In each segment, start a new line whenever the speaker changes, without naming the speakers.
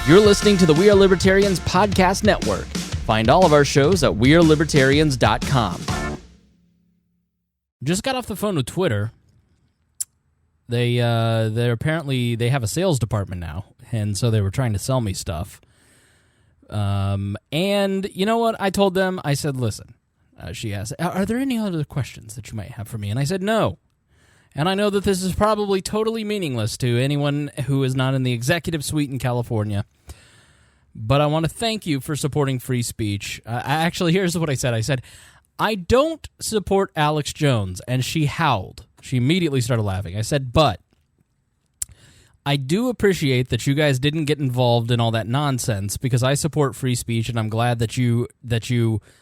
You're listening to the We Are Libertarians Podcast Network. Find all of our shows at wearelibertarians.com. Just got off the phone with Twitter. They're apparently they have a sales department now, and so they were trying to sell me stuff. And you know what? I told them, I said, listen, she asked, are there any other questions that you might have for me? And I said, no. And I know that this is probably totally meaningless to anyone who is not in the executive suite in California. But I want to thank you for supporting free speech. Actually, here's what I said. I said, I don't support Alex Jones. And she howled. She immediately started laughing. I said, but I do appreciate that you guys didn't get involved in all that nonsense because I support free speech, and I'm glad that you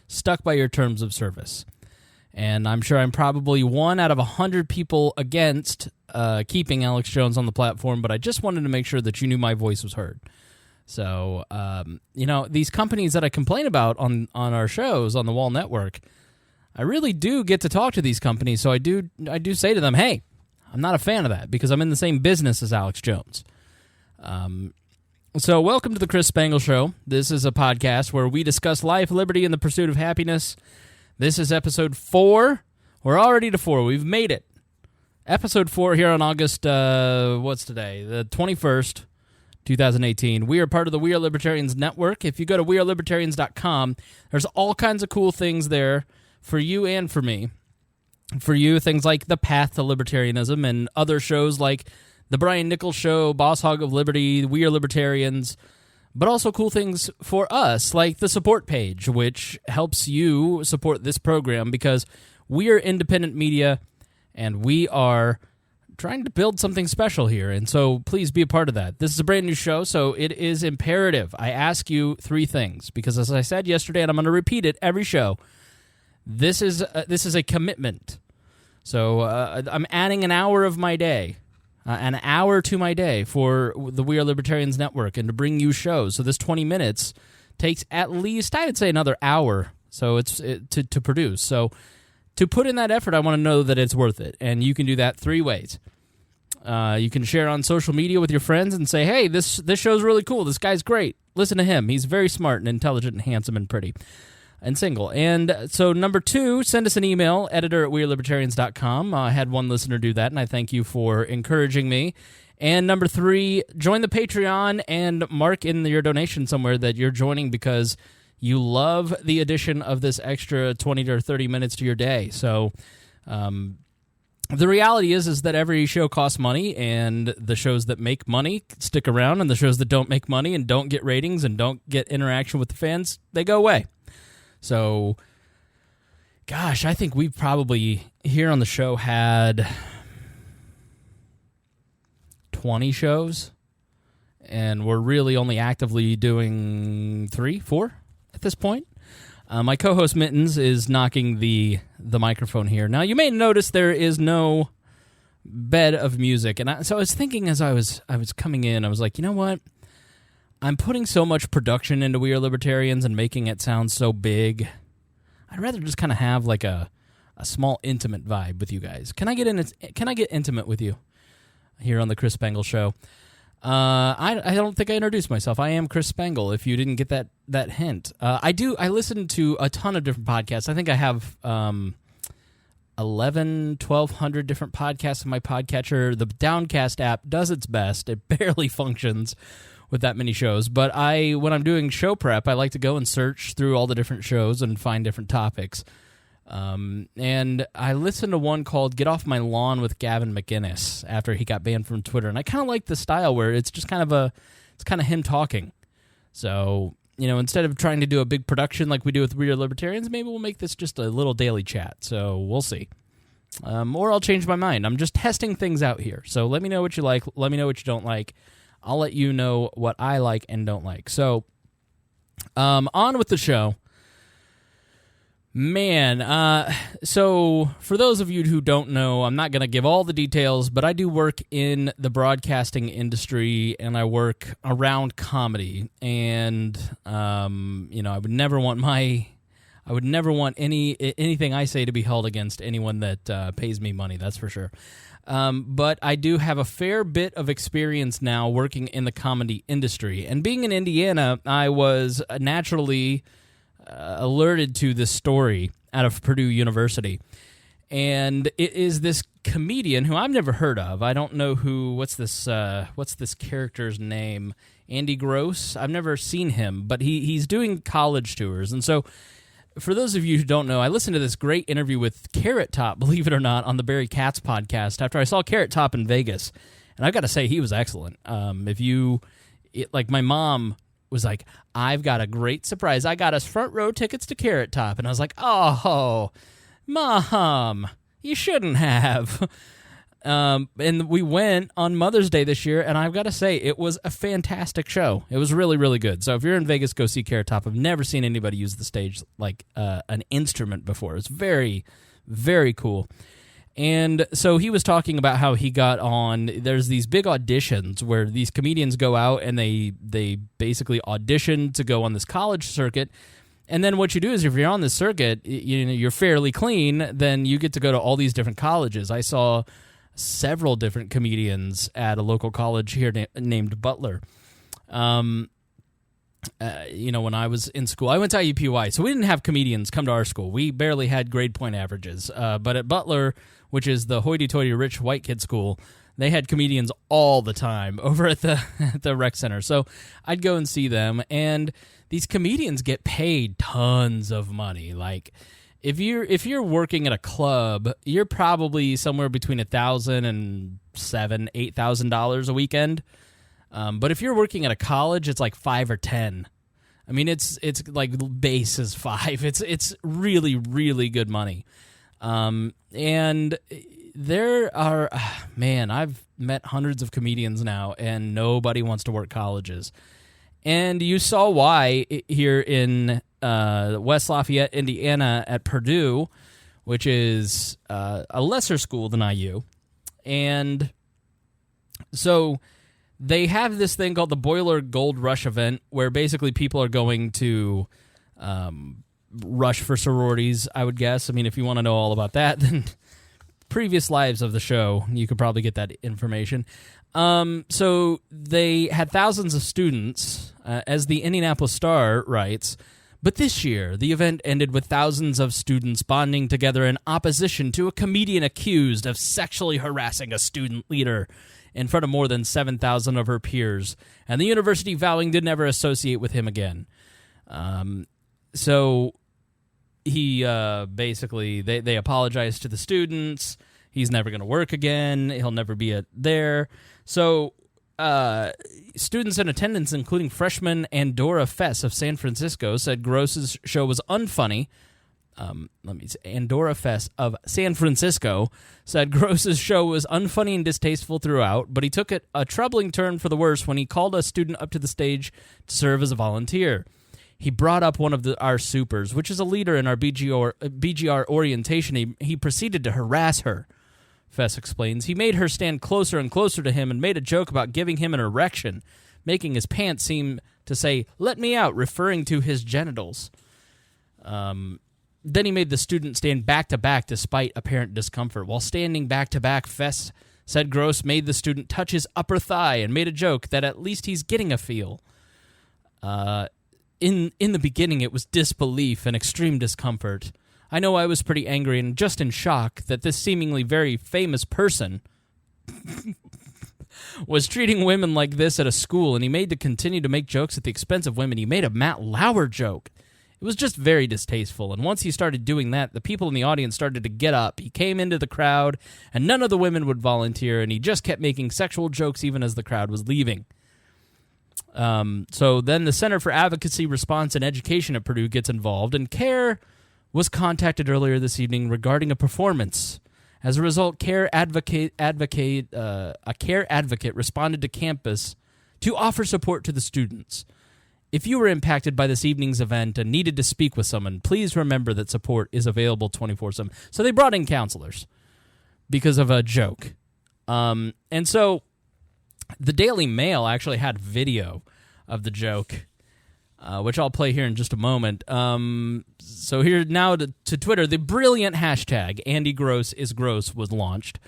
stuck by your terms of service. And I'm sure I'm probably 1 out of 100 people against keeping Alex Jones on the platform, but I just wanted to make sure that you knew my voice was heard. So, these companies that I complain about on our shows on the Wall Network, I really do get to talk to these companies, so I do say to them, hey, I'm not a fan of that because I'm in the same business as Alex Jones. So welcome to the Chris Spangle Show. This is a podcast where we discuss life, liberty, and the pursuit of happiness. This is episode 4. We're already to 4. We've made it. Episode 4 here on August, what's today? The 21st, 2018. We are part of the We Are Libertarians Network. If you go to wearelibertarians.com, there's all kinds of cool things there for you and for me. For you, things like The Path to Libertarianism and other shows like The Brian Nichols Show, Boss Hog of Liberty, We Are Libertarians, but also cool things for us, like the support page, which helps you support this program because we are independent media and we are trying to build something special here. And so please be a part of that. This is a brand new show, so it is imperative. I ask you 3 things because, as I said yesterday, and I'm going to repeat it every show, this is a commitment. So I'm adding an hour of my day. An hour to my day for the We Are Libertarians Network and to bring you shows. So this 20 minutes takes at least, I would say, another hour to produce. So to put in that effort, I want to know that it's worth it. And you can do that 3 ways. You can share on social media with your friends and say, hey, this show's really cool. This guy's great. Listen to him. He's very smart and intelligent and handsome and pretty. And single. And so number 2, send us an email, editor@wearelibertarians.com. I had one listener do that, and I thank you for encouraging me. And number 3, join the Patreon and mark in your donation somewhere that you're joining because you love the addition of this extra 20 to 30 minutes to your day. So the reality is that every show costs money, and the shows that make money stick around, and the shows that don't make money and don't get ratings and don't get interaction with the fans, they go away. So, gosh, I think we've probably, here on the show, had 20 shows, and we're really only actively doing 3, 4 at this point. My co-host Mittens is knocking the microphone here. Now, you may notice there is no bed of music, and so I was thinking as I was coming in, I was like, you know what? I'm putting so much production into We Are Libertarians and making it sound so big. I'd rather just kind of have like a small intimate vibe with you guys. Can I get intimate with you here on the Chris Spangle Show? I don't think I introduced myself. I am Chris Spangle, if you didn't get that hint. I listen to a ton of different podcasts. I think I have 1,200 different podcasts in my podcatcher. The Downcast app does its best. It barely functions with that many shows, but when I'm doing show prep, I like to go and search through all the different shows and find different topics. And I listened to one called Get Off My Lawn with Gavin McInnes after he got banned from Twitter, and I kind of like the style where it's just kind of him talking. So, instead of trying to do a big production like we do with We Are Libertarians, maybe we'll make this just a little daily chat. So we'll see. Or I'll change my mind. I'm just testing things out here. So let me know what you like. Let me know what you don't like. I'll let you know what I like and don't like. So, on with the show. Man, so for those of you who don't know, I'm not going to give all the details, but I do work in the broadcasting industry, and I work around comedy. And, I would never want I would never want anything I say to be held against anyone that pays me money, that's for sure. But I do have a fair bit of experience now working in the comedy industry. And being in Indiana, I was naturally alerted to this story out of Purdue University. And it is this comedian who I've never heard of. I don't know what's this character's name? Andy Gross? I've never seen him, but he's doing college tours. And so for those of you who don't know, I listened to this great interview with Carrot Top, believe it or not, on the Barry Katz podcast after I saw Carrot Top in Vegas. And I've got to say, he was excellent. Like my mom was like, I've got a great surprise. I got us front row tickets to Carrot Top. And I was like, oh, Mom, you shouldn't have. And we went on Mother's Day this year, and I've got to say, it was a fantastic show. It was really, really good. So if you're in Vegas, go see Carrot Top. I've never seen anybody use the stage like an instrument before. It's very, very cool. And so he was talking about how he got on, there's these big auditions where these comedians go out and they basically audition to go on this college circuit. And then what you do is if you're on this circuit, you're fairly clean, then you get to go to all these different colleges. I saw several different comedians at a local college here named Butler. When I was in school, I went to IUPUI, so we didn't have comedians come to our school. We barely had grade point averages. But at Butler, which is the hoity-toity rich white kid school, they had comedians all the time over at the rec center. So I'd go and see them, and these comedians get paid tons of money. Like, if you're working at a club, you're probably somewhere between $1,000 and $8,000 a weekend. But if you're working at a college, it's like 5 or 10. I mean, it's like base is 5. It's really, really good money. And there are, I've met hundreds of comedians now, and nobody wants to work colleges. And you saw why here in West Lafayette, Indiana, at Purdue, which is a lesser school than IU. And so they have this thing called the Boiler Gold Rush event, where basically people are going to rush for sororities, I would guess. I mean, if you want to know all about that, then previous lives of the show, you could probably get that information. So they had thousands of students, as the Indianapolis Star writes, but this year the event ended with thousands of students bonding together in opposition to a comedian accused of sexually harassing a student leader in front of more than 7,000 of her peers, and the university vowing to never associate with him again. So he basically, they apologized to the students. He's never going to work again. He'll never be there. So students in attendance, including freshman Andorra Fess of San Francisco, said Gross's show was unfunny. Andorra Fess of San Francisco said Gross's show was unfunny and distasteful throughout, but he took it a troubling turn for the worse when he called a student up to the stage to serve as a volunteer. He brought up one of our supers, which is a leader in our BGR orientation. He proceeded to harass her, Fess explains. He made her stand closer and closer to him and made a joke about giving him an erection, making his pants seem to say, "Let me out," referring to his genitals. Then he made the student stand back-to-back despite apparent discomfort. While standing back-to-back, Fess said Gross made the student touch his upper thigh and made a joke that at least he's getting a feel. In the beginning, it was disbelief and extreme discomfort. I know I was pretty angry and just in shock that this seemingly very famous person was treating women like this at a school, and he made to continue to make jokes at the expense of women. He made a Matt Lauer joke. It was just very distasteful, and once he started doing that, the people in the audience started to get up. He came into the crowd, and none of the women would volunteer, and he just kept making sexual jokes even as the crowd was leaving. So then the Center for Advocacy, Response, and Education at Purdue gets involved, and CARE was contacted earlier this evening regarding a performance. As a result, a care advocate responded to campus to offer support to the students. If you were impacted by this evening's event and needed to speak with someone, please remember that support is available 24/7. So they brought in counselors because of a joke. And so the Daily Mail actually had video of the joke. which I'll play here in just a moment. So here now to Twitter, the brilliant hashtag Andy Gross is gross was launched.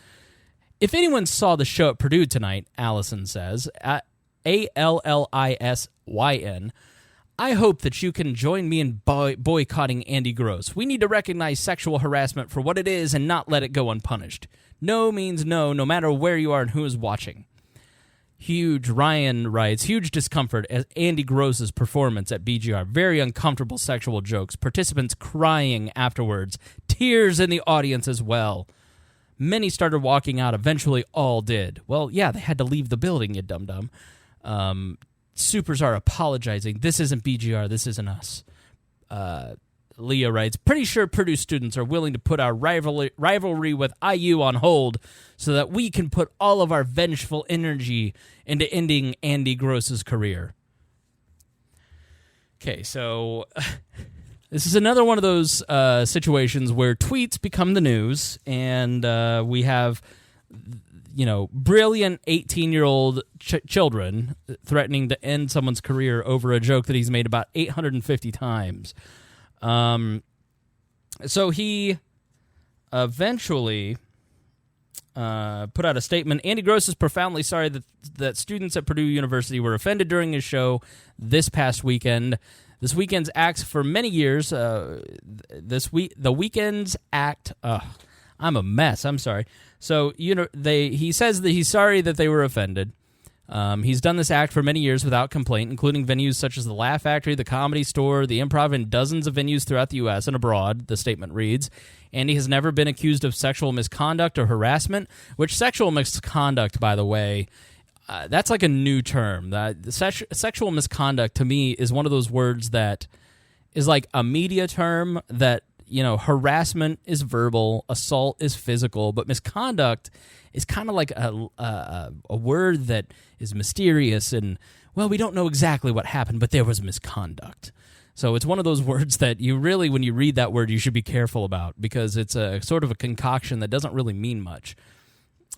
If anyone saw the show at Purdue tonight, Allison says, at ALLISYN, I hope that you can join me in boycotting Andy Gross. We need to recognize sexual harassment for what it is and not let it go unpunished. No means no, no matter where you are and who is watching. Ryan writes, huge discomfort at Andy Gross's performance at BGR. Very uncomfortable sexual jokes. Participants crying afterwards. Tears in the audience as well. Many started walking out. Eventually, all did. Well, yeah, they had to leave the building, you dum-dum. Supers are apologizing. This isn't BGR. This isn't us. Leah writes, pretty sure Purdue students are willing to put our rivalry with IU on hold so that we can put all of our vengeful energy into ending Andy Gross's career. Okay, so this is another one of those situations where tweets become the news, and we have, brilliant 18-year-old children threatening to end someone's career over a joke that he's made about 850 times. So he eventually put out a statement. Andy Gross is profoundly sorry that students at Purdue University were offended during his show this past weekend. This weekend's acts for many years. The weekend's act. I'm a mess. I'm sorry. So he says that he's sorry that they were offended. He's done this act for many years without complaint, including venues such as the Laugh Factory, the Comedy Store, the Improv, and dozens of venues throughout the U.S. and abroad, the statement reads. Andy has never been accused of sexual misconduct or harassment, which sexual misconduct, by the way, that's like a new term. Sexual misconduct, to me, is one of those words that is like a media term that, harassment is verbal, assault is physical, but misconduct is kind of like a word that is mysterious and, well, we don't know exactly what happened, but there was misconduct. So it's one of those words that you really, when you read that word, you should be careful about because it's a sort of a concoction that doesn't really mean much.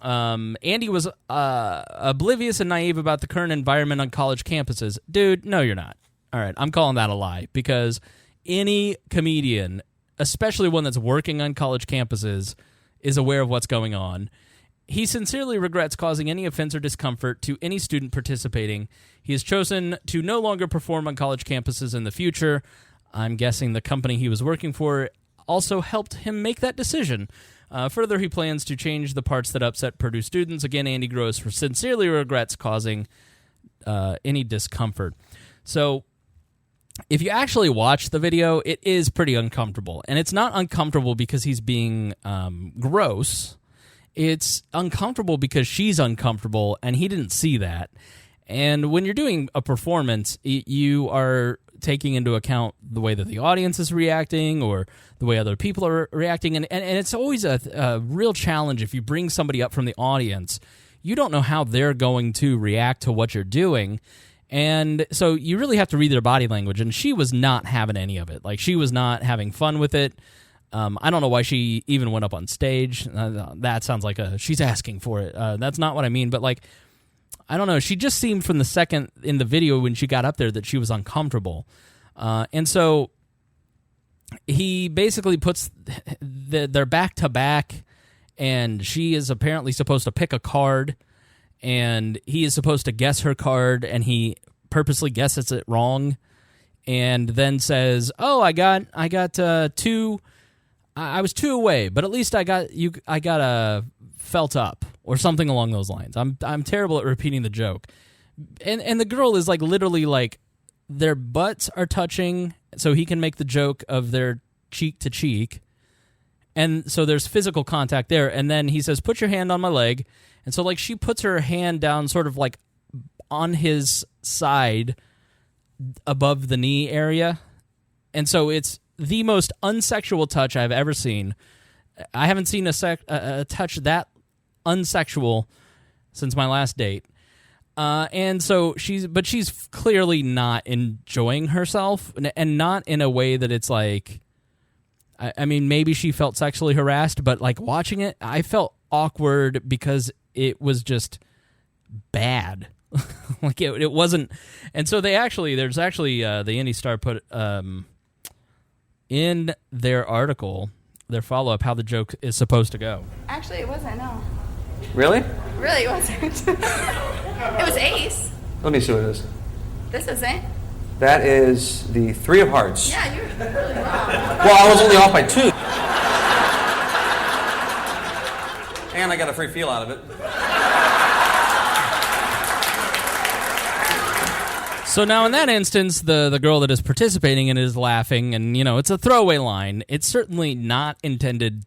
Andy was oblivious and naive about the current environment on college campuses. Dude, no, you're not. All right, I'm calling that a lie because any comedian, especially one that's working on college campuses, is aware of what's going on. He sincerely regrets causing any offense or discomfort to any student participating. He has chosen to no longer perform on college campuses in the future. I'm guessing the company he was working for also helped him make that decision. Further, he plans to change the parts that upset Purdue students. Again, Andy Gross sincerely regrets causing any discomfort. So, if you actually watch the video, it is pretty uncomfortable. And it's not uncomfortable because he's being gross. It's uncomfortable because she's uncomfortable, and he didn't see that. And when you're doing a performance, you are taking into account the way that the audience is reacting or the way other people are reacting. And it's always a real challenge if you bring somebody up from the audience. You don't know how they're going to react to what you're doing. And so you really have to read their body language. And she was not having any of it. Like, she was not having fun with it. I don't know why she even went up on stage. That sounds like she's asking for it. That's not what I mean. But, like, I don't know. She just seemed from the second in the video when she got up there that she was uncomfortable. And so he basically puts they're back to back, and she is apparently supposed to pick a card, and he is supposed to guess her card, and he purposely guesses it wrong, and then says, "Oh, I got two. I was two away, but at least I got felt up," or something along those lines. I'm terrible at repeating the joke, and the girl is like literally like their butts are touching, so he can make the joke of their cheek to cheek, and so there's physical contact there. And then he says, "Put your hand on my leg," and so like she puts her hand down, sort of like on his side, above the knee area, and so it's the most unsexual touch I've ever seen. I haven't seen a touch that unsexual since my last date. And so she's clearly not enjoying herself, and not in a way that it's like, I mean, maybe she felt sexually harassed, but like watching it, I felt awkward because it was just bad. Like it wasn't. And so there's actually the Indy Star put in their article, their follow-up, how the joke is supposed to go.
Actually, it wasn't, no.
Really?
Really, it wasn't. It was ace.
Let me see what it is.
This isn't.
That is the 3 of hearts.
Yeah, you're really wrong.
Well, I was only off by 2. And I got a free feel out of it.
So now in that instance, the girl that is participating in it is laughing, and, it's a throwaway line. It's certainly not intended,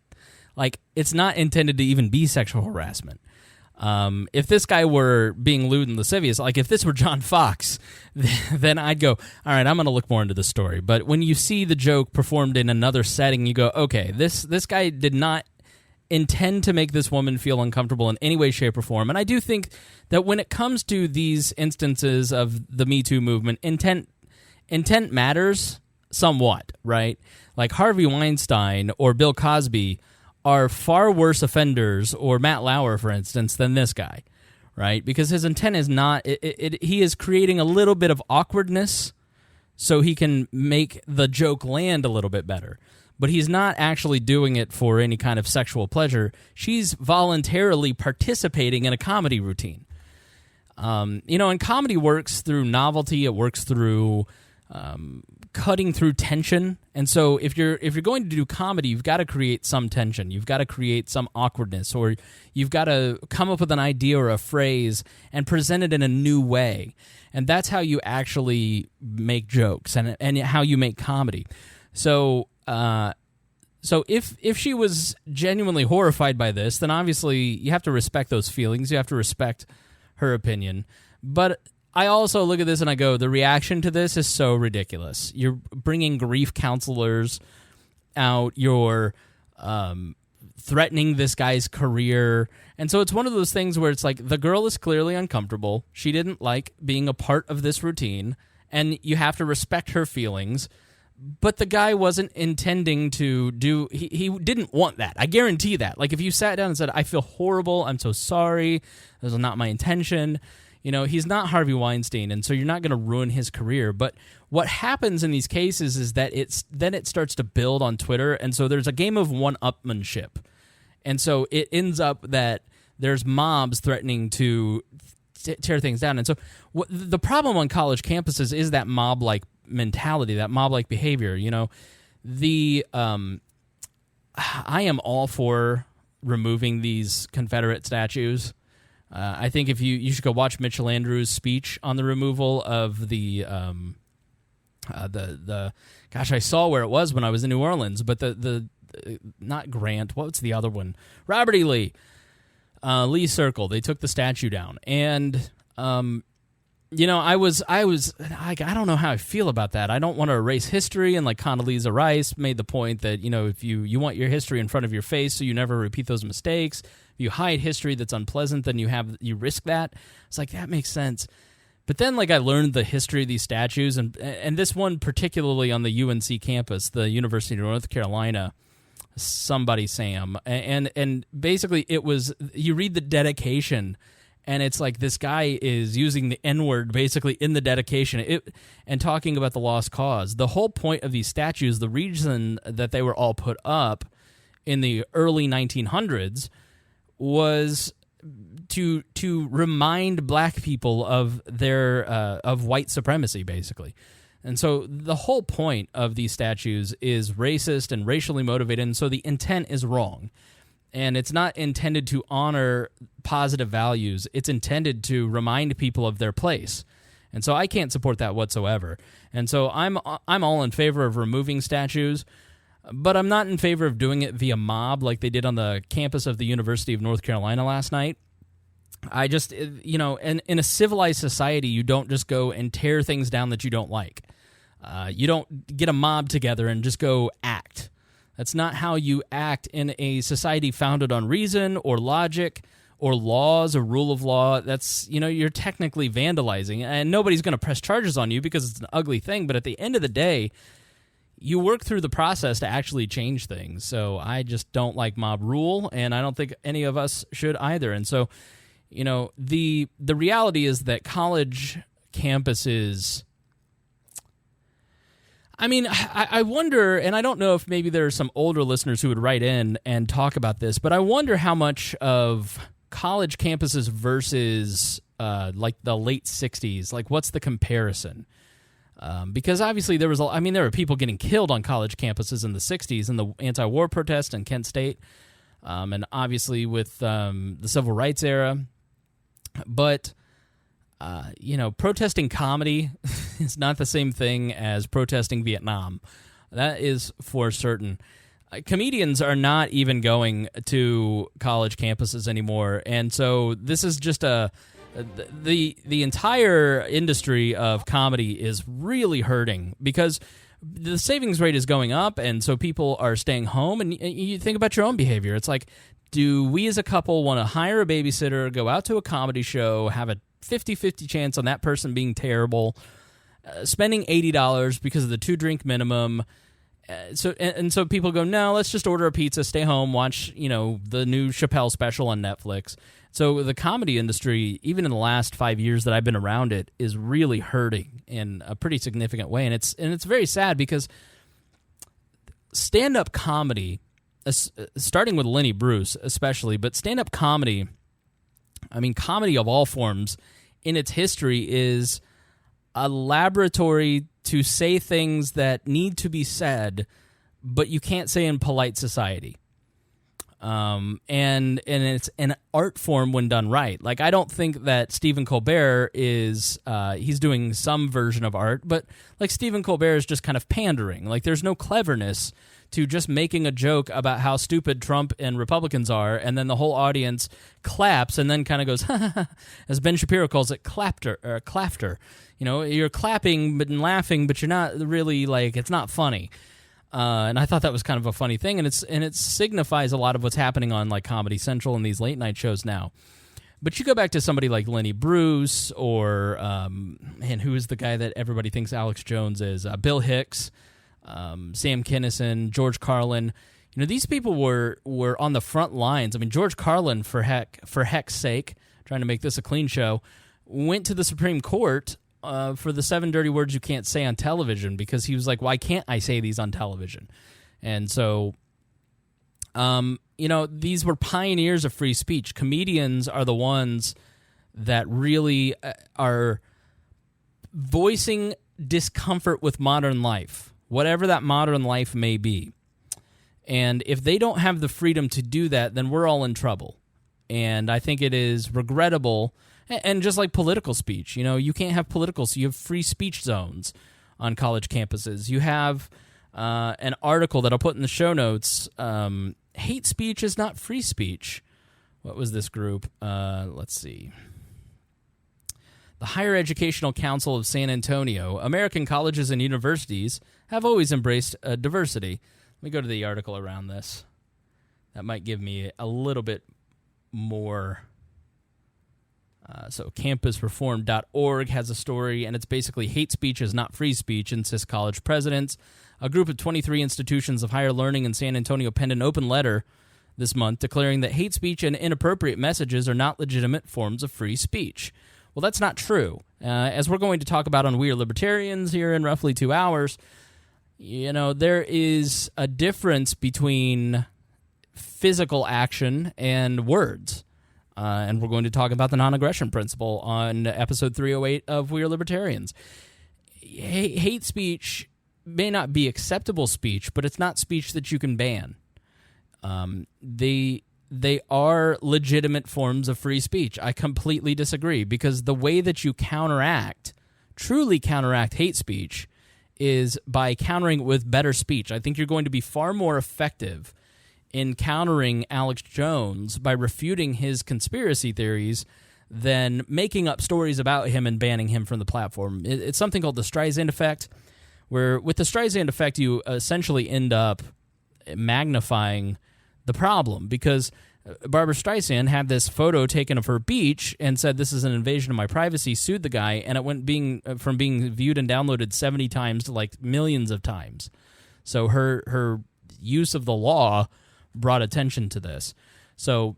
it's not intended to even be sexual harassment. If this guy were being lewd and lascivious, like if this were John Fox, then I'd go, all right, I'm going to look more into the story. But when you see the joke performed in another setting, you go, okay, this guy did not intend to make this woman feel uncomfortable in any way, shape, or form. And I do think that when it comes to these instances of the Me Too movement, intent matters somewhat, right? Like Harvey Weinstein or Bill Cosby are far worse offenders, or Matt Lauer, for instance, than this guy, right? Because his intent is not, he is creating a little bit of awkwardness so he can make the joke land a little bit better. But he's not actually doing it for any kind of sexual pleasure. She's voluntarily participating in a comedy routine. And comedy works through novelty. It works through cutting through tension. And so if you're going to do comedy, you've got to create some tension. You've got to create some awkwardness, or you've got to come up with an idea or a phrase and present it in a new way. And that's how you actually make jokes and how you make comedy. So if she was genuinely horrified by this, then obviously you have to respect those feelings. You have to respect her opinion. But I also look at this and I go, the reaction to this is so ridiculous. You're bringing grief counselors out. You're threatening this guy's career. And so it's one of those things where it's like the girl is clearly uncomfortable. She didn't like being a part of this routine, and you have to respect her feelings. But the guy wasn't intending to do... He didn't want that. I guarantee that. Like, if you sat down and said, I feel horrible, I'm so sorry, this was not my intention... he's not Harvey Weinstein, and so you're not going to ruin his career. But what happens in these cases is that it starts to build on Twitter, and so there's a game of one-upmanship. And so it ends up that there's mobs threatening to tear things down. And so the problem on college campuses is that mob-like mentality, that mob-like behavior. I am all for removing these Confederate statues. I think if you should go watch Mitchell Andrews' speech on the removal of the gosh, I saw where it was when I was in New Orleans, but the not Grant, what's the other one? Robert E. Lee. Lee Circle. They took the statue down, and I was like, I don't know how I feel about that. I don't want to erase history, and like Condoleezza Rice made the point that if you want your history in front of your face, so you never repeat those mistakes. If you hide history that's unpleasant, then you risk that. It's like, that makes sense. But then, I learned the history of these statues, and this one particularly on the UNC campus, the University of North Carolina, somebody Sam, and basically it was, you read the dedication, and it's like this guy is using the N-word basically in the dedication and talking about the lost cause. The whole point of these statues, the reason that they were all put up in the early 1900s, was to remind black people of their of white supremacy, basically. And so the whole point of these statues is racist and racially motivated, and so the intent is wrong. And it's not intended to honor positive values. It's intended to remind people of their place. And so I can't support that whatsoever. And so I'm all in favor of removing statues, but I'm not in favor of doing it via mob like they did on the campus of the University of North Carolina last night. I just, in a civilized society, you don't just go and tear things down that you don't like. You don't get a mob together and just go act. That's not how you act in a society founded on reason or logic or laws or rule of law. That's, you're technically vandalizing, and nobody's going to press charges on you because it's an ugly thing. But at the end of the day, you work through the process to actually change things. So I just don't like mob rule, and I don't think any of us should either. And so the reality is that college campuses, I mean, I wonder, and I don't know if maybe there are some older listeners who would write in and talk about this, but I wonder how much of college campuses versus like the late 60s, like what's the comparison? Because obviously there were people getting killed on college campuses in the 60s in the anti-war protest in Kent State, and obviously with the civil rights era. But, protesting comedy is not the same thing as protesting Vietnam. That is for certain. Comedians are not even going to college campuses anymore, and so this is just the entire industry of comedy is really hurting because the savings rate is going up, and so people are staying home. And you think about your own behavior. It's like, do we as a couple want to hire a babysitter, go out to a comedy show, have a 50-50 chance on that person being terrible, spending $80 because of the 2-drink minimum? So people go, no, let's just order a pizza, stay home, watch the new Chappelle special on Netflix. So the comedy industry, even in the last 5 years that I've been around it, is really hurting in a pretty significant way, and it's very sad because stand-up comedy, starting with Lenny Bruce especially, but stand-up comedy, I mean comedy of all forms, in its history is a laboratory to say things that need to be said, but you can't say in polite society. And it's an art form when done right. Like, I don't think that Stephen Colbert is, he's doing some version of art, but like Stephen Colbert is just kind of pandering. Like, there's no cleverness to just making a joke about how stupid Trump and Republicans are, and then the whole audience claps and then kind of goes, as Ben Shapiro calls it, clafter. You're clapping and laughing, but you're not really, like, it's not funny. And I thought that was kind of a funny thing, and it signifies a lot of what's happening on like Comedy Central and these late night shows now. But you go back to somebody like Lenny Bruce, or and who is the guy that everybody thinks Alex Jones is? Bill Hicks, Sam Kinison, George Carlin. These people were on the front lines. I mean, George Carlin, for heck's sake, trying to make this a clean show, went to the Supreme Court for the 7 dirty words you can't say on television, because he was like, why can't I say these on television? And so, these were pioneers of free speech. Comedians are the ones that really are voicing discomfort with modern life, whatever that modern life may be. And if they don't have the freedom to do that, then we're all in trouble. And I think it is regrettable. And just like political speech, you can't have political, so you have free speech zones on college campuses. You have an article that I'll put in the show notes. Hate speech is not free speech. What was this group? Let's see. The Higher Educational Council of San Antonio. American colleges and universities have always embraced diversity. Let me go to the article around this. That might give me a little bit more. So campusreform.org has a story, and it's basically hate speech is not free speech, insist college presidents. A group of 23 institutions of higher learning in San Antonio penned an open letter this month declaring that hate speech and inappropriate messages are not legitimate forms of free speech. Well, that's not true. As we're going to talk about on We Are Libertarians here in roughly 2 hours, there is a difference between physical action and words. And we're going to talk about the non-aggression principle on episode 308 of We Are Libertarians. Hate speech may not be acceptable speech, but it's not speech that you can ban. They are legitimate forms of free speech. I completely disagree, because the way that you truly counteract hate speech is by countering it with better speech. I think you're going to be far more effective in countering Alex Jones by refuting his conspiracy theories than making up stories about him and banning him from the platform. It's something called the Streisand effect, where with the Streisand effect, you essentially end up magnifying the problem, because Barbara Streisand had this photo taken of her beach and said, this is an invasion of my privacy, sued the guy, and it went from being viewed and downloaded 70 times to like millions of times. So her use of the law brought attention to this. So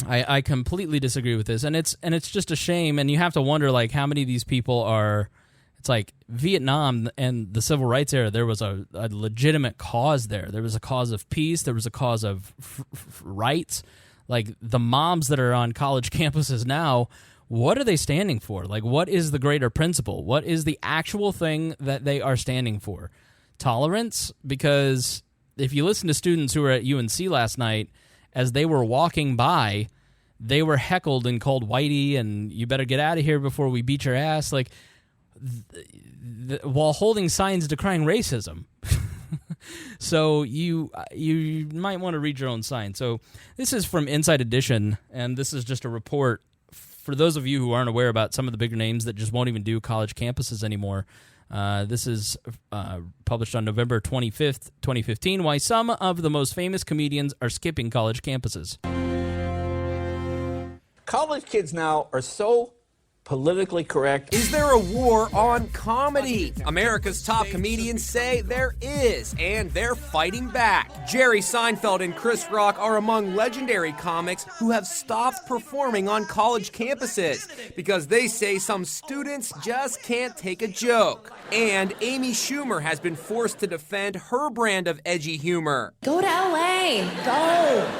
I completely disagree with this, and it's just a shame. And you have to wonder, like, how many of these people are. It's like Vietnam and the civil rights era. There was a legitimate cause there. There was a cause of peace. There was a cause of rights. Like, the moms that are on college campuses now, what are they standing for? Like, what is the greater principle? What is the actual thing that they are standing for? Tolerance? Because if you listen to students who were at UNC last night, as they were walking by, they were heckled and called whitey and you better get out of here before we beat your ass. Like, while holding signs decrying racism. So you might want to read your own sign. So this is from Inside Edition, and this is just a report for those of you who aren't aware about some of the bigger names that just won't even do college campuses anymore. This is published on November 25th, 2015, why some of the most famous comedians are skipping college campuses.
College kids now are so politically correct.
Is there a war on comedy? America's top comedians say there is, and they're fighting back. Jerry Seinfeld and Chris Rock are among legendary comics who have stopped performing on college campuses because they say some students just can't take a joke. And Amy Schumer has been forced to defend her brand of edgy humor.
Go to LA. Go.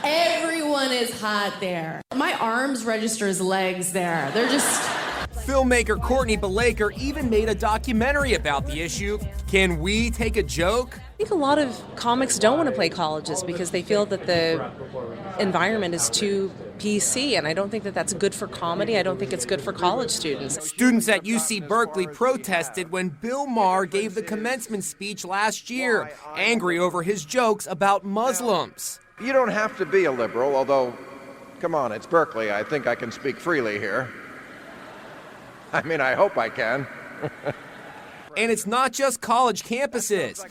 Everyone is hot there. My arms register as legs there. They're just...
Filmmaker Courtney Balaker even made a documentary about the issue. Can we take a joke?
I think a lot of comics don't want to play colleges because they feel that the environment is too PC, and I don't think that that's good for comedy. I don't think it's good for college students.
Students at UC Berkeley protested when Bill Maher gave the commencement speech last year, angry over his jokes about Muslims.
You don't have to be a liberal, although, come on, it's Berkeley. I think I can speak freely here. I mean, I hope I can.
And it's not just college campuses.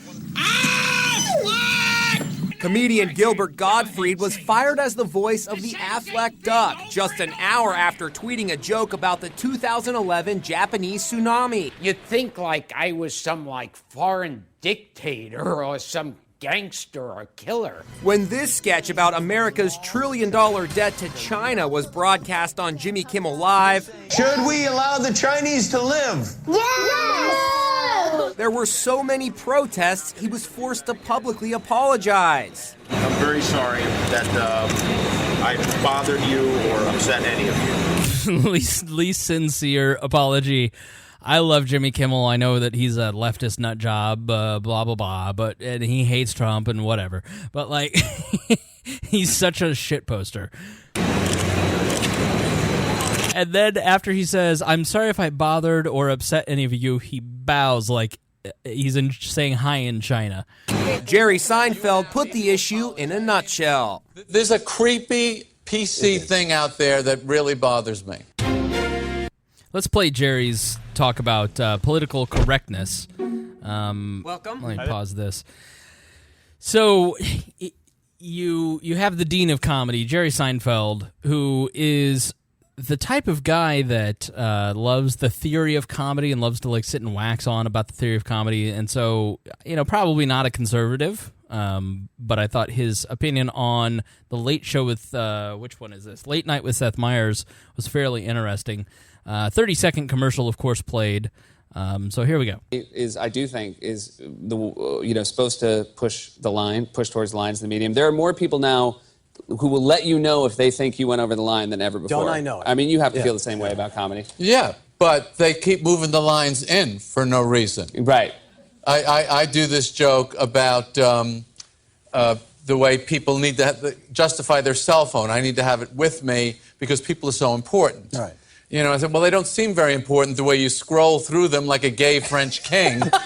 Comedian Gilbert Gottfried was fired as the voice of the Affleck Duck just an hour after tweeting a joke about the 2011 Japanese tsunami.
You'd think like I was some foreign dictator or some gangster or killer.
When this sketch about America's $1 trillion debt to China was broadcast on Jimmy Kimmel Live,
should we allow the Chinese to live?
Yes!
There were so many protests, he was forced to publicly apologize.
I'm very sorry that I bothered you or upset any of you.
least sincere apology. I love Jimmy Kimmel. I know that he's a leftist nut job, blah, blah, blah, and he hates Trump and whatever. But, like, he's such a shit poster. And then after he says, I'm sorry if I bothered or upset any of you, he bows like he's saying hi in China.
Jerry Seinfeld put the issue in a nutshell.
There's a creepy PC thing out there that really bothers me.
Let's play Jerry's talk about political correctness.
Welcome.
Let me pause this. So you have the dean of comedy, Jerry Seinfeld, who is the type of guy that loves the theory of comedy and loves to sit and wax on about the theory of comedy. And so, probably not a conservative. But I thought his opinion on the Late Show with, which one is this? Late Night with Seth Meyers was fairly interesting. 30-second commercial, of course, played. So here we go.
I do think is supposed to push towards the lines in the medium. There are more people now who will let you know if they think you went over the line than ever before.
Don't I know it?
I mean, you have to feel the same way about comedy.
Yeah, but they keep moving the lines in for no reason.
Right.
I do this joke about the way people need to justify their cell phone. I need to have it with me because people are so important.
Right.
I said, well, they don't seem very important the way you scroll through them like a gay French king. Just...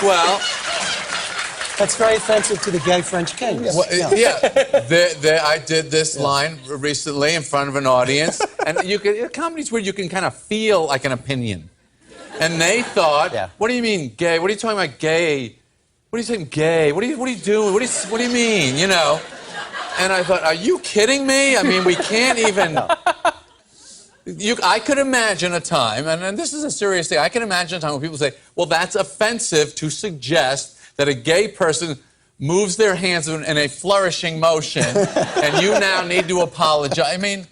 Well...
That's very offensive to the gay French king.
Well, I did this line recently in front of an audience, and comedy's where you can kind of feel like an opinion. And they thought, what do you mean gay? What are you talking about gay? What are you saying gay? What are you doing? What do you mean, And I thought, are you kidding me? I mean, we can't even... I could imagine a time, and this is a serious thing, I can imagine a time when people say, well, that's offensive to suggest that a gay person moves their hands in a flourishing motion, and you now need to apologize. I mean,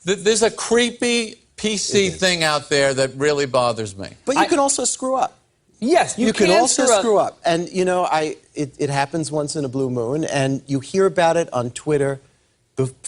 there's a creepy PC thing out there that really bothers me.
But you can also screw up.
Yes,
you can also screw up. And, you know, it happens once in a blue moon, and you hear about it on Twitter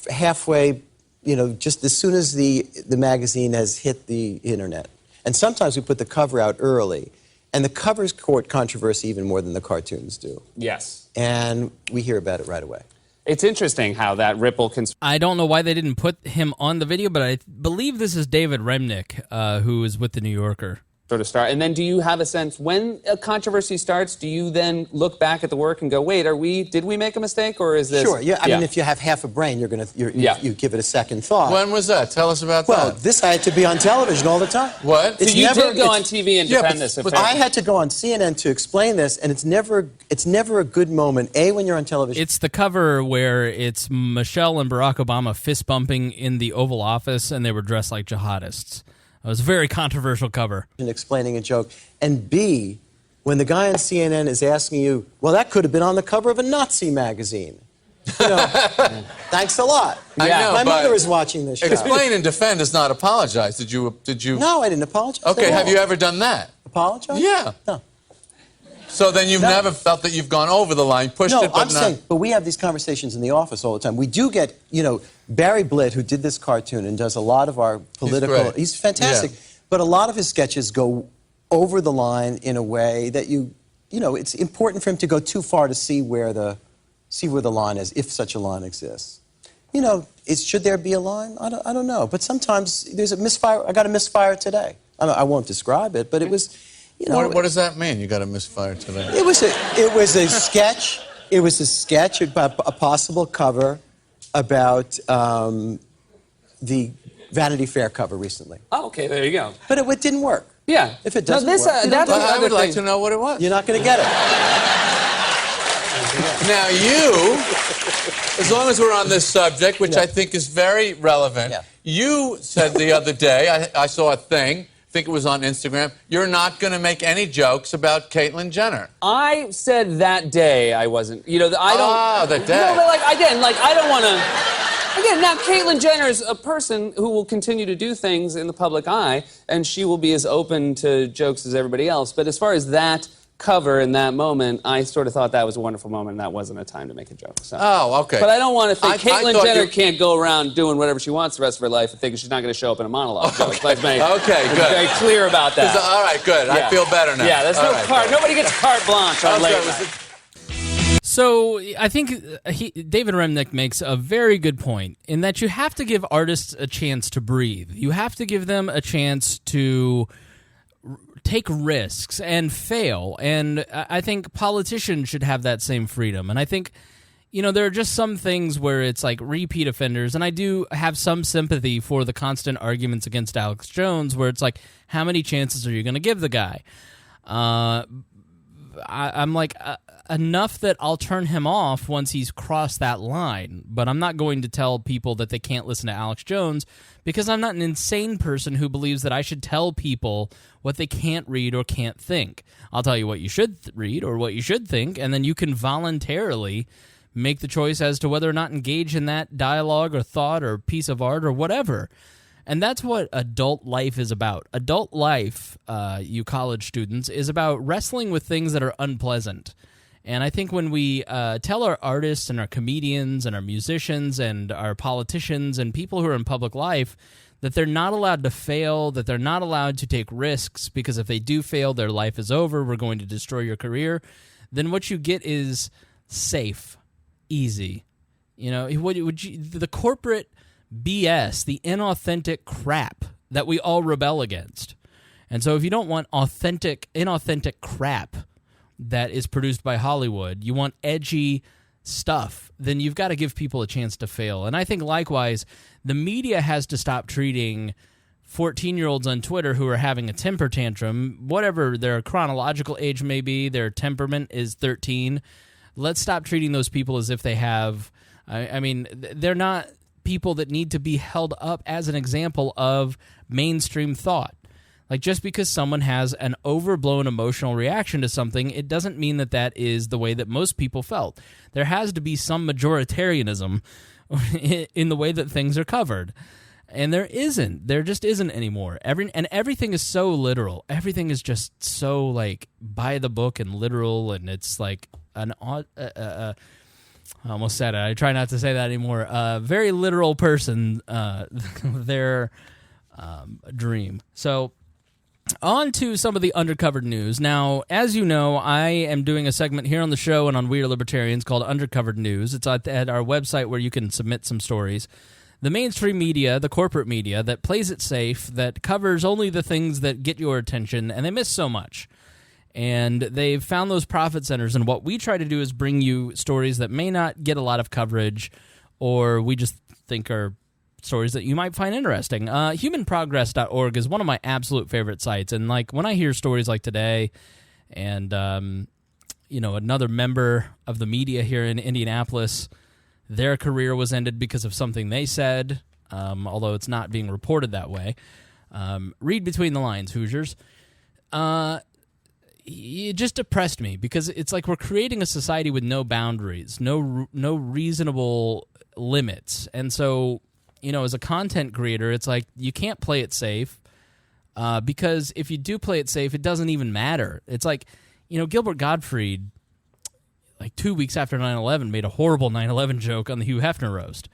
halfway, you know, just as soon as the magazine has hit the internet. And sometimes we put the cover out early, and the covers court controversy even more than the cartoons do.
Yes.
And we hear about it right away.
It's interesting how that ripple can...
I don't know why they didn't put him on the video, but I believe this is David Remnick, who is with The New Yorker.
Sort of start. And then do you have a sense, when a controversy starts, do you then look back at the work and go, wait, did we make a mistake, or is this...
Sure, yeah. I mean, if you have half a brain, you give it a second thought.
When was that? Tell us about that.
Well, this I had to be on television all the time.
What?
So you did go on TV and defend this.
But I had to go on CNN to explain this, and it's never a good moment, A, when you're on television.
It's the cover where it's Michelle and Barack Obama fist bumping in the Oval Office, and they were dressed like jihadists. It was a very controversial cover.
And explaining a joke. And B, when the guy on CNN is asking you, well, that could have been on the cover of a Nazi magazine. You know, thanks a lot.
I know,
my mother is watching this show.
Explain and defend is not apologize. Did you?
No, I didn't apologize.
Okay, have you ever done that?
Apologize?
Yeah.
No.
So then you've never felt that you've gone over the line, pushed it, but
I'm saying, but we have these conversations in the office all the time. We do get, you know, Barry Blitt, who did this cartoon and does a lot of our political... He's fantastic. Yeah. But a lot of his sketches go over the line in a way that you know, it's important for him to go too far to see where the line is, if such a line exists. You know, should there be a line? I don't know. But sometimes there's a misfire. I got a misfire today. I won't describe it, but it was... You know,
what does that mean? You got a misfire today?
It was a sketch. It was a sketch about a possible cover about the Vanity Fair cover recently.
Oh, okay, there you go.
But it didn't work.
Yeah.
If it doesn't work,
I would like to know what it was.
You're not going to get it.
Now you, as long as we're on this subject, which I think is very relevant, you said the other day, I saw a thing. I think it was on Instagram, you're not going to make any jokes about Caitlyn Jenner.
I said that day I wasn't. You know, I don't...
Oh, that day.
No, but I don't want to... Again, now Caitlyn Jenner is a person who will continue to do things in the public eye, and she will be as open to jokes as everybody else. But as far as that cover in that moment, I sort of thought that was a wonderful moment, and that wasn't a time to make a joke. So.
Oh, okay.
But I don't want to think Caitlyn Jenner can't go around doing whatever she wants the rest of her life and thinking she's not going to show up in a monologue.
Okay,
Let's make
good.
Very clear about that.
All right, good. I feel better now.
Yeah, there's no carte. Nobody gets carte blanche on late night.
So I think David Remnick makes a very good point in that you have to give artists a chance to breathe. You have to give them a chance to take risks and fail. And I think politicians should have that same freedom. And I think, you know, there are just some things where it's like repeat offenders. And I do have some sympathy for the constant arguments against Alex Jones where it's like, how many chances are you going to give the guy? I'm like, enough that I'll turn him off once he's crossed that line. But I'm not going to tell people that they can't listen to Alex Jones because I'm not an insane person who believes that I should tell people what they can't read or can't think. I'll tell you what you should read or what you should think, and then you can voluntarily make the choice as to whether or not engage in that dialogue or thought or piece of art or whatever. And that's what adult life is about. Adult life, you college students, is about wrestling with things that are unpleasant. And I think when we tell our artists and our comedians and our musicians and our politicians and people who are in public life that they're not allowed to fail, that they're not allowed to take risks, because if they do fail, their life is over, we're going to destroy your career, then what you get is safe, easy. You know, the corporate BS, the inauthentic crap that we all rebel against. And so if you don't want inauthentic crap that is produced by Hollywood, you want edgy stuff, then you've got to give people a chance to fail. And I think likewise, the media has to stop treating 14-year-olds on Twitter who are having a temper tantrum, whatever their chronological age may be, their temperament is 13. Let's stop treating those people as if they have, I mean, they're not people that need to be held up as an example of mainstream thought. Like, just because someone has an overblown emotional reaction to something, it doesn't mean that that is the way that most people felt. There has to be some majoritarianism in the way that things are covered. And there isn't. There just isn't anymore. Everything is so literal. Everything is just so, like, by the book and literal, and it's like an odd... I almost said it. I try not to say that anymore. Very literal person, their dream. So... on to some of the undercovered news. Now, as you know, I am doing a segment here on the show and on We Are Libertarians called Undercovered News. It's at our website where you can submit some stories. The mainstream media, the corporate media, that plays it safe, that covers only the things that get your attention, and they miss so much. And they've found those profit centers, and what we try to do is bring you stories that may not get a lot of coverage, or we just think are stories that you might find interesting. Humanprogress.org is one of my absolute favorite sites, and like when I hear stories like today, and another member of the media here in Indianapolis, their career was ended because of something they said, although it's not being reported that way. Read between the lines, Hoosiers. It just depressed me because it's like we're creating a society with no boundaries, no reasonable limits, and so. As a content creator, it's like you can't play it safe because if you do play it safe, it doesn't even matter. It's like, Gilbert Gottfried, like 2 weeks after 9/11, made a horrible 9/11 joke on the Hugh Hefner roast.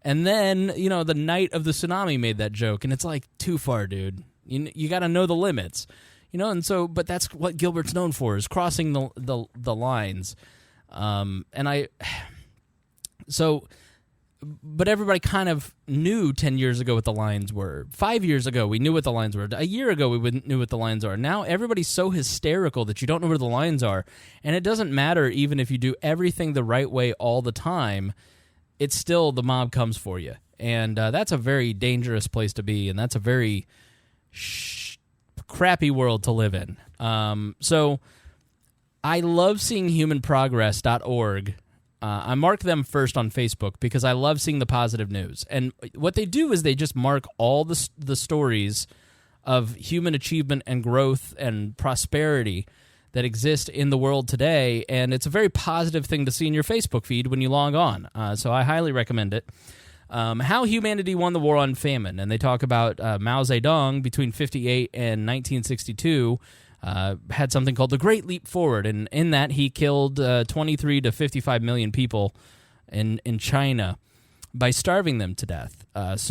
And then, the night of the tsunami made that joke, and it's like, too far, dude. You got to know the limits. And so, but that's what Gilbert's known for, is crossing the lines. But everybody kind of knew 10 years ago what the lines were. 5 years ago, we knew what the lines were. A year ago, we knew what the lines are. Now, everybody's so hysterical that you don't know where the lines are. And it doesn't matter even if you do everything the right way all the time. It's still the mob comes for you. And that's a very dangerous place to be. And that's a very crappy world to live in. So I love seeing humanprogress.org. I mark them first on Facebook because I love seeing the positive news. And what they do is they just mark all the stories of human achievement and growth and prosperity that exist in the world today, and it's a very positive thing to see in your Facebook feed when you log on. So I highly recommend it. How Humanity Won the War on Famine, and they talk about Mao Zedong between 1958 and 1962, had something called the Great Leap Forward, and in that he killed 23 to 55 million people in China by starving them to death. But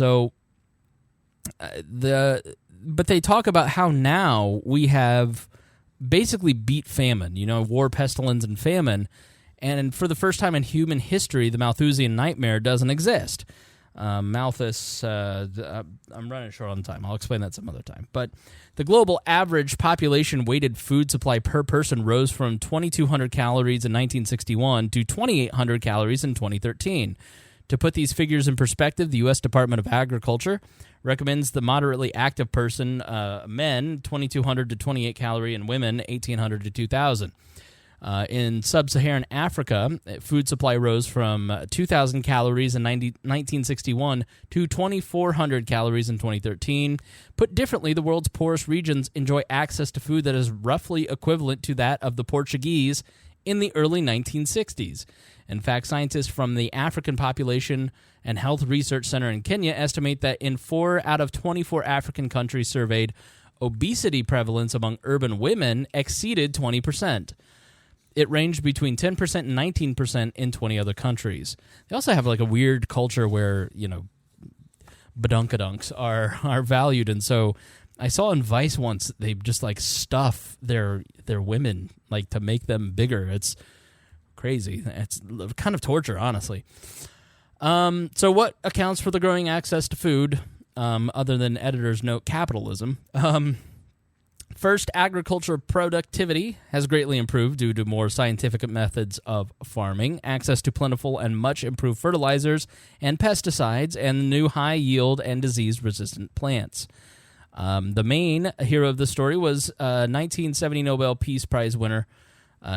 they talk about how now we have basically beat famine, war, pestilence, and famine, and for the first time in human history, the Malthusian nightmare doesn't exist. Malthus, I'm running short on time. I'll explain that some other time. But the global average population-weighted food supply per person rose from 2,200 calories in 1961 to 2,800 calories in 2013. To put these figures in perspective, the U.S. Department of Agriculture recommends the moderately active person, men, 2,200 to 28 calorie, and women, 1,800 to 2,000. In sub-Saharan Africa, food supply rose from 2,000 calories in 1961 to 2,400 calories in 2013. Put differently, the world's poorest regions enjoy access to food that is roughly equivalent to that of the Portuguese in the early 1960s. In fact, scientists from the African Population and Health Research Center in Kenya estimate that in 4 out of 24 African countries surveyed, obesity prevalence among urban women exceeded 20%. It ranged between 10% and 19% in 20 other countries. They also have like a weird culture where, badunkadunks are valued. And so I saw in Vice once, they just like stuff their women like to make them bigger. It's crazy. It's kind of torture, honestly. So what accounts for the growing access to food, other than editors note capitalism? First, agriculture productivity has greatly improved due to more scientific methods of farming, access to plentiful and much improved fertilizers and pesticides, and new high-yield and disease-resistant plants. The main hero of the story was 1970 Nobel Peace Prize winner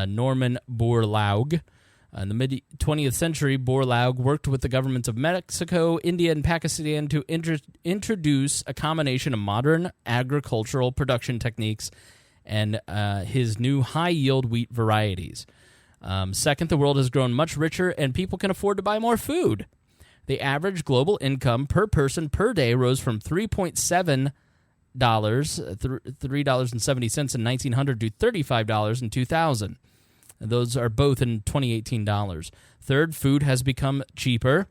Norman Borlaug. In the mid-20th century, Borlaug worked with the governments of Mexico, India, and Pakistan to introduce a combination of modern agricultural production techniques and his new high-yield wheat varieties. Second, the world has grown much richer, and people can afford to buy more food. The average global income per person per day rose from $3.7 $3.70 in 1900 to $35 in 2000. Those are both in 2018 dollars. Third, food has become cheaper.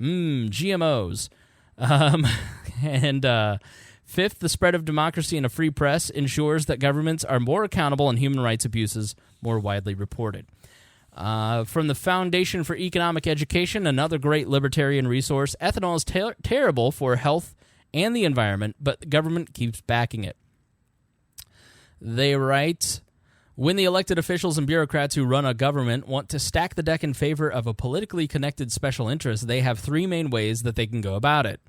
GMOs. And fifth, the spread of democracy and a free press ensures that governments are more accountable and human rights abuses more widely reported. From the Foundation for Economic Education, another great libertarian resource, ethanol is terrible for health and the environment, but the government keeps backing it. They write, when the elected officials and bureaucrats who run a government want to stack the deck in favor of a politically connected special interest, they have three main ways that they can go about it.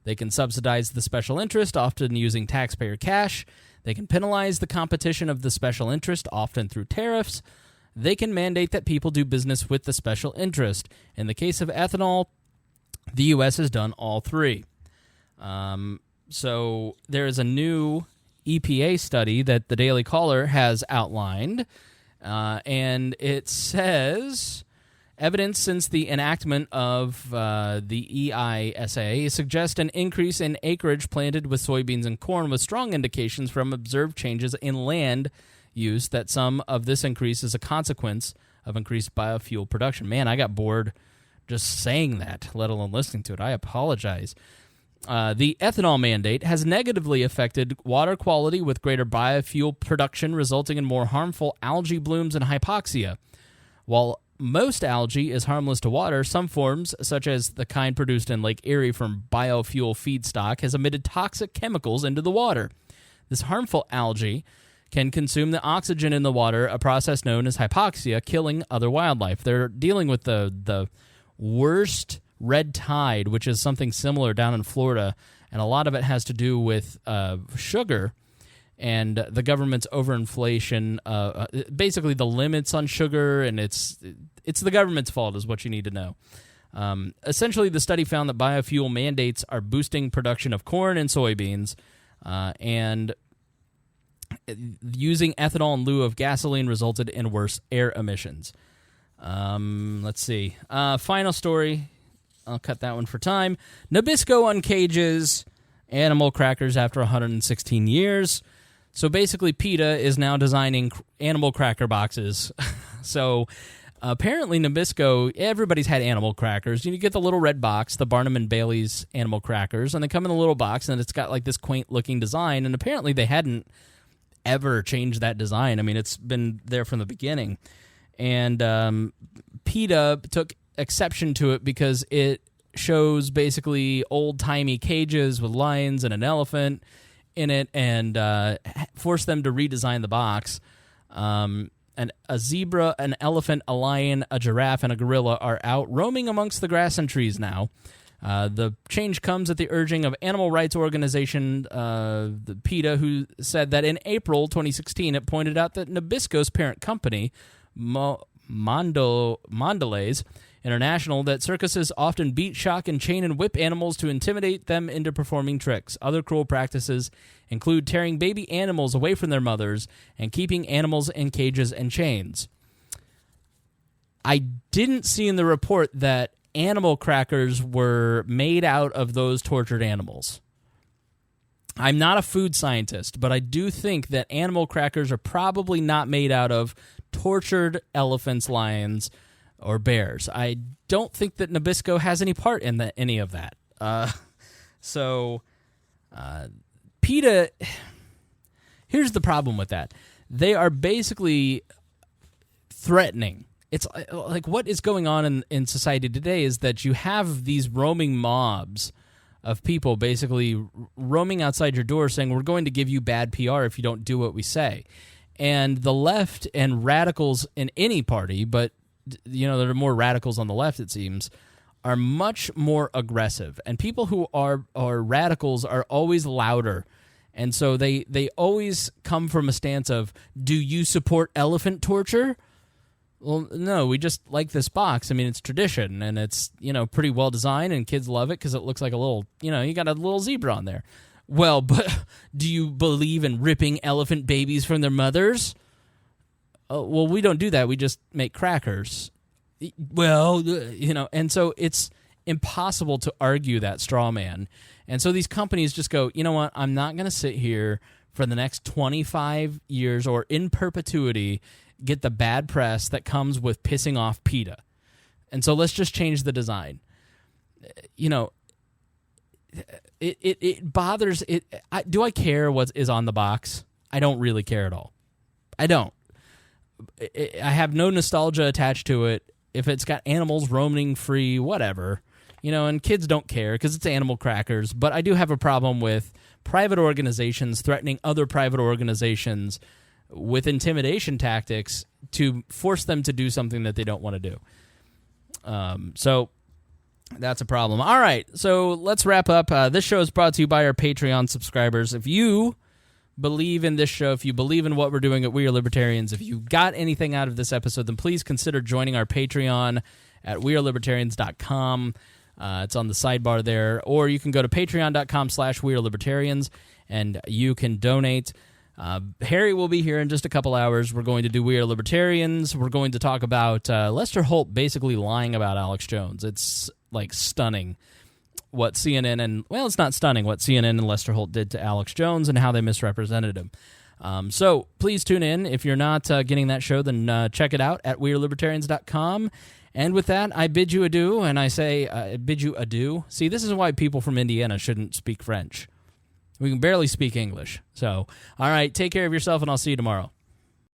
They can subsidize the special interest, often using taxpayer cash. They can penalize the competition of the special interest, often through tariffs. They can mandate that people do business with the special interest. In the case of ethanol, the U.S. has done all three. So there is a new EPA study that the Daily Caller has outlined, and it says evidence since the enactment of the EISA suggests an increase in acreage planted with soybeans and corn, with strong indications from observed changes in land use that some of this increase is a consequence of increased biofuel production. Man, I got bored just saying that, let alone listening to it. I apologize. The ethanol mandate has negatively affected water quality with greater biofuel production, resulting in more harmful algae blooms and hypoxia. While most algae is harmless to water, some forms, such as the kind produced in Lake Erie from biofuel feedstock, has emitted toxic chemicals into the water. This harmful algae can consume the oxygen in the water, a process known as hypoxia, killing other wildlife. They're dealing with the worst red tide, which is something similar down in Florida, and a lot of it has to do with sugar and the government's overinflation, basically the limits on sugar, and it's the government's fault is what you need to know. Essentially, the study found that biofuel mandates are boosting production of corn and soybeans, and using ethanol in lieu of gasoline resulted in worse air emissions. Let's see. Final story. I'll cut that one for time. Nabisco uncages animal crackers after 116 years. So basically, PETA is now designing animal cracker boxes. So apparently Nabisco, everybody's had animal crackers. You get the little red box, the Barnum and Bailey's animal crackers, and they come in a little box, and it's got like this quaint-looking design, and apparently they hadn't ever changed that design. I mean, it's been there from the beginning. And PETA took exception to it because it shows basically old-timey cages with lions and an elephant in it, and forced them to redesign the box. And a zebra, an elephant, a lion, a giraffe, and a gorilla are out roaming amongst the grass and trees now. The change comes at the urging of animal rights organization the PETA, who said that in April 2016 it pointed out that Nabisco's parent company, Mondelez International, that circuses often beat, shock, and chain and whip animals to intimidate them into performing tricks. Other cruel practices include tearing baby animals away from their mothers and keeping animals in cages and chains. I didn't see in the report that animal crackers were made out of those tortured animals. I'm not a food scientist, but I do think that animal crackers are probably not made out of tortured elephants, lions, or bears. I don't think that Nabisco has any part in any of that. PETA, here's the problem with that. They are basically threatening. It's like what is going on in society today is that you have these roaming mobs of people basically roaming outside your door saying, we're going to give you bad PR if you don't do what we say. And the left and radicals in any party, but you know, there are more radicals on the left, it seems, are much more aggressive. And people who are radicals are always louder. And so they always come from a stance of, do you support elephant torture? Well, no, we just like this box. I mean, it's tradition, and it's, pretty well designed, and kids love it because it looks like a little, you got a little zebra on there. Well, but do you believe in ripping elephant babies from their mothers? Well, we don't do that. We just make crackers. Well, and so it's impossible to argue that straw man. And so these companies just go, you know what, I'm not going to sit here for the next 25 years or in perpetuity get the bad press that comes with pissing off PETA. And so let's just change the design. It bothers it. Do I care what is on the box? I don't really care at all. I don't. I have no nostalgia attached to it. If it's got animals roaming free, whatever, and kids don't care because it's animal crackers. But I do have a problem with private organizations threatening other private organizations with intimidation tactics to force them to do something that they don't want to do. So that's a problem. All right, so let's wrap up. This show is brought to you by our Patreon subscribers. If you believe in this show, if you believe in what we're doing at We Are Libertarians, if you got anything out of this episode, then please consider joining our Patreon at wearelibertarians.com. It's on the sidebar there. Or you can go to patreon.com/wearelibertarians, and you can donate. Harry will be here in just a couple hours. We're going to do We Are Libertarians. We're going to talk about Lester Holt basically lying about Alex Jones. It's stunning what CNN it's not stunning what CNN and Lester Holt did to Alex Jones and how they misrepresented him. So please tune in. If you're not getting that show, then check it out at wearelibertarians.com. And with that, I bid you adieu, and I say I bid you adieu. See, this is why people from Indiana shouldn't speak French. We can barely speak English. So, all right, take care of yourself, and I'll see you tomorrow.